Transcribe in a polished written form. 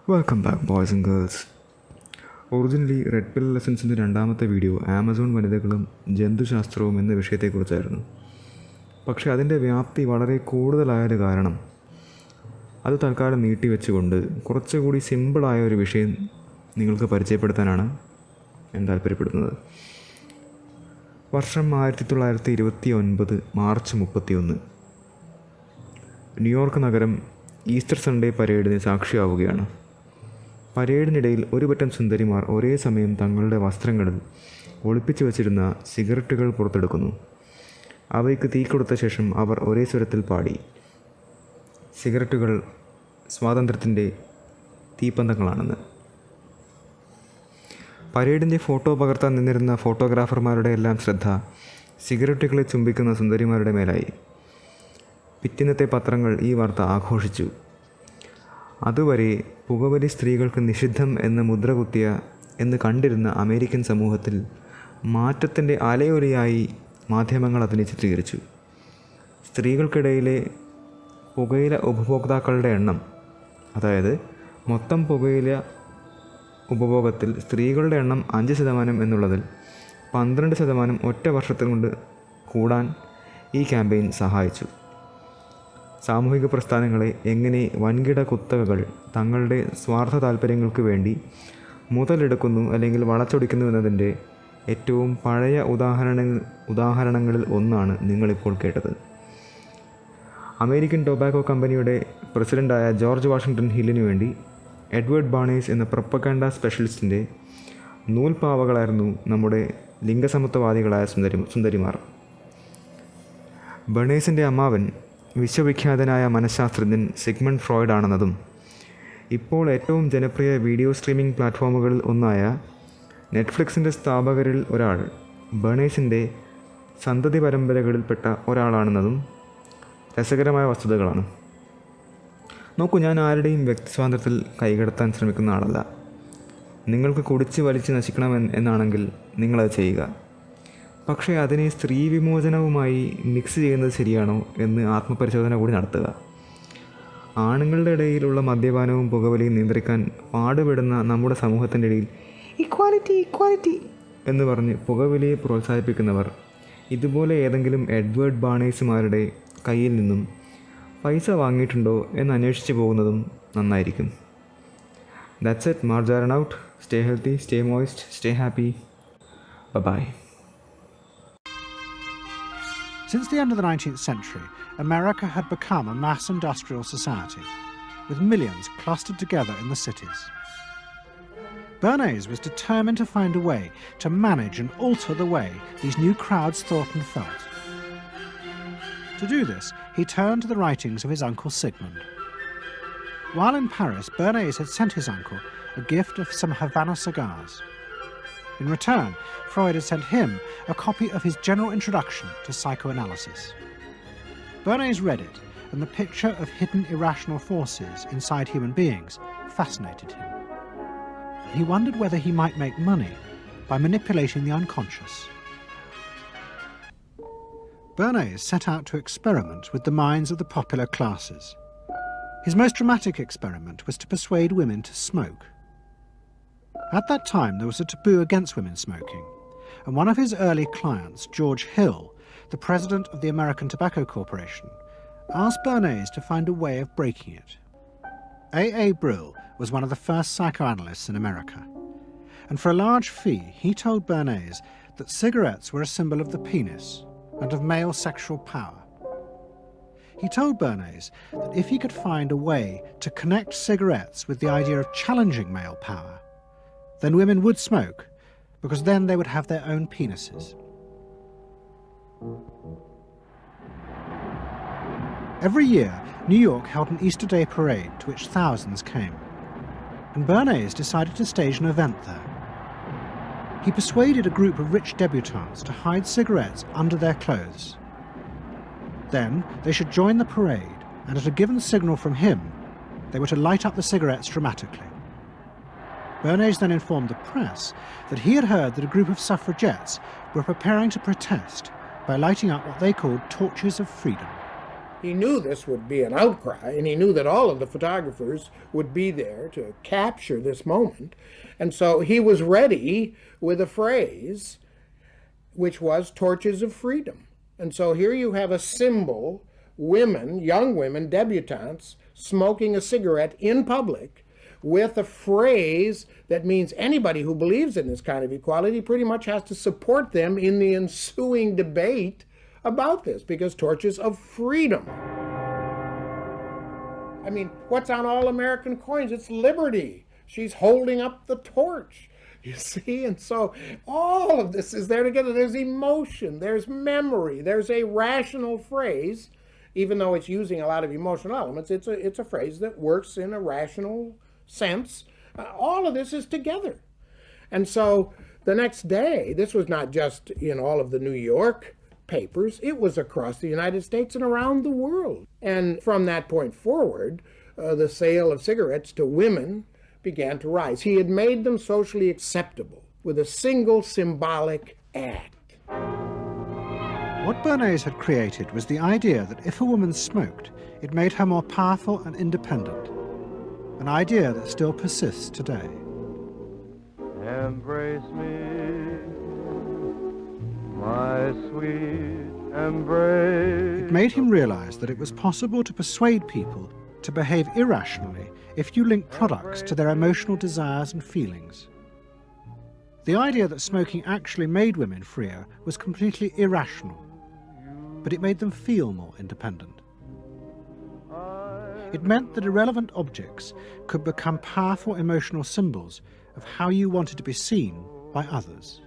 Welcome back boys and girls. Originally red pill ലെസൺസിൻ്റെ രണ്ടാമത്തെ video Amazon വനിതകളും ജന്തുശാസ്ത്രവും എന്ന വിഷയത്തെക്കുറിച്ചായിരുന്നു. പക്ഷേ അതിൻ്റെ വ്യാപ്തി വളരെ കൂടുതലായത് കാരണം അത് തൽക്കാലം നീട്ടിവെച്ചുകൊണ്ട് കുറച്ചുകൂടി സിമ്പിളായ ഒരു വിഷയം നിങ്ങൾക്ക് പരിചയപ്പെടുത്താനാണ് ഞാൻ താല്പര്യപ്പെടുന്നത്. വർഷം 1929 മാർച്ച് 31 ന്യൂയോർക്ക് നഗരം ഈസ്റ്റർ സൺഡേ പരേഡിന് സാക്ഷിയാവുകയാണ്. പരേഡിനിടയിൽ ഒരു പറ്റം സുന്ദരിമാർ ഒരേ സമയം തങ്ങളുടെ വസ്ത്രങ്ങളിൽ ഒളിപ്പിച്ചു വച്ചിരുന്ന സിഗരറ്റുകൾ പുറത്തെടുക്കുന്നു. അവയ്ക്ക് തീ കൊടുത്ത ശേഷം അവർ ഒരേ സ്വരത്തിൽ പാടി, സിഗരറ്റുകൾ സ്വാതന്ത്ര്യത്തിൻ്റെ തീപ്പന്തങ്ങളാണെന്ന്. പരേഡിൻ്റെ ഫോട്ടോ പകർത്താൻ നിന്നിരുന്ന ഫോട്ടോഗ്രാഫർമാരുടെ എല്ലാം ശ്രദ്ധ സിഗരറ്റുകളെ ചുംബിക്കുന്ന സുന്ദരിമാരുടെ മേലായി. പിറ്റേന്നത്തെ പത്രങ്ങൾ ഈ വാർത്ത ആഘോഷിച്ചു. അതുവരെ പുകവലി സ്ത്രീകൾക്ക് നിഷിദ്ധം എന്ന് മുദ്രകുത്തിയ എന്ന് കണ്ടിരുന്ന അമേരിക്കൻ സമൂഹത്തിൽ മാറ്റത്തിൻ്റെ അലയൊലിയായി മാധ്യമങ്ങൾ അതിനെ ചിത്രീകരിച്ചു. സ്ത്രീകൾക്കിടയിലെ പുകയില ഉപഭോക്താക്കളുടെ എണ്ണം, അതായത് മൊത്തം പുകയില ഉപഭോഗത്തിൽ സ്ത്രീകളുടെ എണ്ണം 5% എന്നുള്ളതിൽ 12% ഒറ്റ വർഷത്തിൽ കൊണ്ട് കൂടാൻ ഈ ക്യാമ്പയിൻ സഹായിച്ചു. സാമൂഹിക പ്രസ്ഥാനങ്ങളെ എങ്ങനെ വൻകിട കുത്തകകൾ തങ്ങളുടെ സ്വാർത്ഥ താല്പര്യങ്ങൾക്ക് വേണ്ടി മുതലെടുക്കുന്നു അല്ലെങ്കിൽ വളച്ചൊടിക്കുന്നു എന്നതിൻ്റെ ഏറ്റവും പഴയ ഉദാഹരണങ്ങളിൽ ഒന്നാണ് നിങ്ങളിപ്പോൾ കേട്ടത്. അമേരിക്കൻ ടൊബാക്കോ കമ്പനിയുടെ പ്രസിഡൻ്റായ ജോർജ് വാഷിംഗ്ടൺ ഹില്ലിനു വേണ്ടി എഡ്വേർഡ് ബാണേഴ്സ് എന്ന പ്രൊപ്പഗാൻഡ സ്പെഷ്യലിസ്റ്റിൻ്റെ നൂൽപ്പാവകളായിരുന്നു നമ്മുടെ ലിംഗസമത്വവാദികളായ സുന്ദരിമാർ. ബേണേഴ്സിൻ്റെ അമ്മാവൻ വിശ്വവിഖ്യാതനായ മനഃശാസ്ത്രജ്ഞൻ സിഗ്മണ്ട് ഫ്രോയിഡ് ആണെന്നതും ഇപ്പോൾ ഏറ്റവും ജനപ്രിയ വീഡിയോ സ്ട്രീമിംഗ് പ്ലാറ്റ്ഫോമുകളിൽ ഒന്നായ നെറ്റ്ഫ്ലിക്സിൻ്റെ സ്ഥാപകരിൽ ഒരാൾ ബേണേഴ്സിൻ്റെ സന്തതി പരമ്പരകളിൽപ്പെട്ട ഒരാളാണെന്നതും രസകരമായ വസ്തുതകളാണ്. നോക്കൂ, ഞാൻ ആരുടെയും വ്യക്തി സ്വാതന്ത്ര്യത്തിൽ കൈകടത്താൻ ശ്രമിക്കുന്ന ആളല്ല. നിങ്ങൾക്ക് കുടിച്ച് വലിച്ച് നശിക്കണം എന്നാണെങ്കിൽ നിങ്ങളത് ചെയ്യുക. പക്ഷേ അതിനെ സ്ത്രീ വിമോചനവുമായി മിക്സ് ചെയ്യുന്നത് ശരിയാണോ എന്ന് ആത്മപരിശോധന കൂടി നടത്തുക. ആണുങ്ങളുടെ ഇടയിലുള്ള മദ്യപാനവും പുകവലിയും നിയന്ത്രിക്കാൻ പാടുപെടുന്ന നമ്മുടെ സമൂഹത്തിൻ്റെ ഇടയിൽ ഇക്വാലിറ്റി എന്ന് പറഞ്ഞ് പുകവലിയെ പ്രോത്സാഹിപ്പിക്കുന്നവർ ഇതുപോലെ ഏതെങ്കിലും എഡ്വേർഡ് ബാണേഴ്സുമാരുടെ കയ്യിൽ നിന്നും പൈസ വാങ്ങിയിട്ടുണ്ടോ എന്ന് അന്വേഷിച്ച് പോകുന്നതും നന്നായിരിക്കും. That's it. മാർജാരൻ out. Stay healthy, stay moist, stay happy. Bye. Since the end of the 19th century, America had become a mass industrial society, with millions clustered together in the cities. Bernays was determined to find a way to manage and alter the way these new crowds thought and felt. To do this, he turned to the writings of his uncle Sigmund. While in Paris, Bernays had sent his uncle a gift of some Havana cigars. In return, Freud had sent him a copy of his general introduction to psychoanalysis. Bernays read it, and the picture of hidden irrational forces inside human beings fascinated him. He wondered whether he might make money by manipulating the unconscious. Bernays set out to experiment with the minds of the popular classes. His most dramatic experiment was to persuade women to smoke. At that time, there was a taboo against women smoking, and one of his early clients, George Hill, the president of the American Tobacco Corporation, asked Bernays to find a way of breaking it. A. Brill was one of the first psychoanalysts in America, and for a large fee, he told Bernays that cigarettes were a symbol of the penis and of male sexual power. He told Bernays that if he could find a way to connect cigarettes with the idea of challenging male power, then women would smoke, because then they would have their own penises. Every year, New York held an Easter Day parade to which thousands came, and Bernays decided to stage an event there. He persuaded a group of rich debutantes to hide cigarettes under their clothes. Then they should join the parade, and at a given signal from him, they were to light up the cigarettes dramatically. Bernays then informed the press that he had heard that a group of suffragettes were preparing to protest by lighting up what they called torches of freedom. He knew this would be an outcry, and he knew that all of the photographers would be there to capture this moment. And so he was ready with a phrase, which was torches of freedom. And so here you have a symbol, women, young women, debutantes, smoking a cigarette in public with a phrase that means anybody who believes in this kind of equality pretty much has to support them in the ensuing debate about this, because torches of freedom. I mean, what's on all American coins? It's liberty. She's holding up the torch, you see? And so all of this is there together. There's emotion, there's memory, there's a rational phrase, even though it's using a lot of emotional elements. It's a phrase that works in a rational sense. All of this is together. And so the next day, this was not just in all of the New York papers, it was across the United States and around the world. And from that point forward, the sale of cigarettes to women began to rise. He had made them socially acceptable with a single symbolic act. What Bernays had created was the idea that if a woman smoked, it made her more powerful and independent, an idea that still persists today. Embrace me, my sweet embrace. It made him realize that it was possible to persuade people to behave irrationally if you link products to their emotional desires and feelings. The idea that smoking actually made women freer was completely irrational, but it made them feel more independent. It meant that irrelevant objects could become powerful emotional symbols of how you wanted to be seen by others.